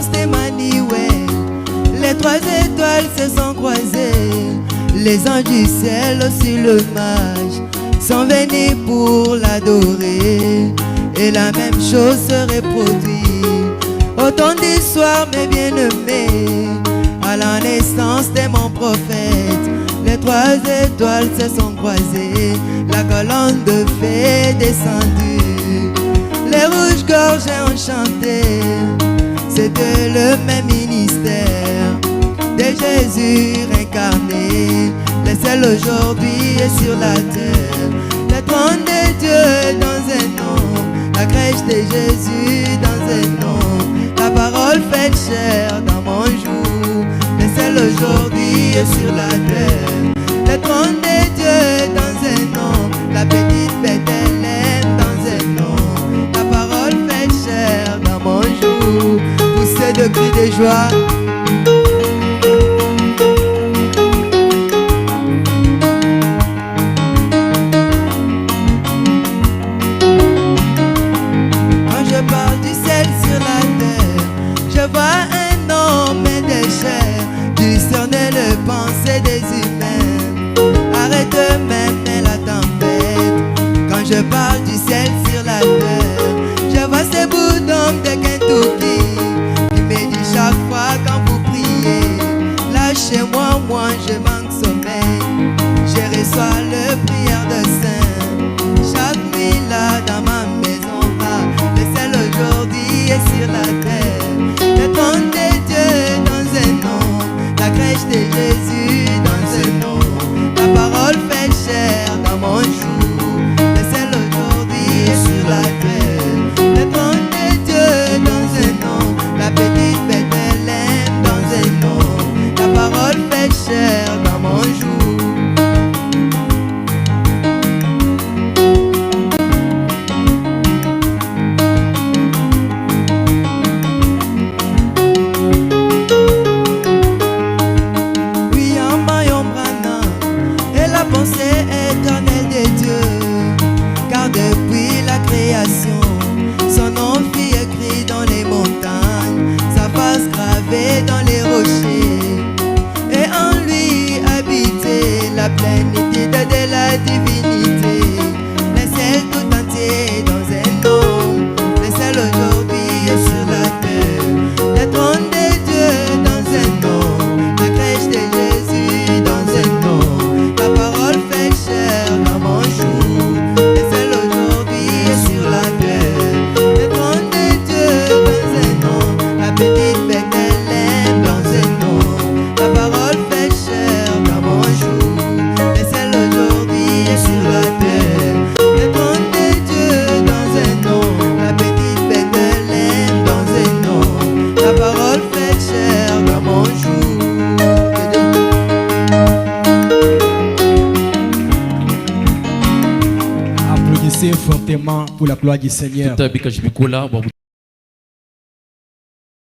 naissance d'Emmanuel, les 3 étoiles se sont croisées. Les anges du ciel aussi le mage sont venus pour l'adorer. Et la même chose se reproduit autant d'histoires, mes bien-aimés. À la naissance de mon prophète, les 3 étoiles se sont croisées. La colonne de feu est descendue, les rouges-gorges ont chanté. C'était le même ministère de Jésus incarné. Le ciel aujourd'hui est sur la terre, le trône de Dieu dans un nom, la crèche de Jésus dans un nom, la parole faite chair dans mon jour. Le ciel aujourd'hui est sur la terre, le trône de Dieu dans un nom, la petite Bethléem dans un nom, la parole faite chair dans mon jour. Poussez de cris de joie. Quand je parle du ciel sur la terre, je vois un homme de chair discerner les pensées des humains. Arrête même la tempête. Quand je parle du ciel sur la terre, je vois ces bouts d'hommes de Kentucky qui me disent chaque fois quand vous priez, lâchez-moi, moi je manque sommeil. Je reçois le prière de saint chaque nuit là dans ma maison. Le ciel aujourd'hui est sur la terre, le trône de Dieu dans un nom, la crèche de Jésus dans un nom, la parole fait chair dans mon jour. Le ciel aujourd'hui est sur la terre, le trône de Dieu dans un nom, la petite Bethléem dans un nom, la parole fait chair dans mon jour. La pensée éternelle de Dieu, car depuis la création, son nom fut écrit dans les montagnes, sa face gravée dans les rochers, et en lui habitait la plénitude de la divinité. Le ciel tout entier dans un homme, le ciel aujourd'hui est sur la terre, le trône de Dieu dans un nom, la crèche de Jésus dans un nom, la parole fait chair dans mon jour. Le ciel aujourd'hui est sur la terre, le trône de Dieu dans un nom, la petite Bethléem dans un nom, la parole fait chair dans mon jour. Le ciel aujourd'hui est sur la terre, le trône de Dieu dans un nom, la petite Bethléem dans un nom, la parole fait chair dans mon jour. Applaudissez fortement pour la gloire du Seigneur.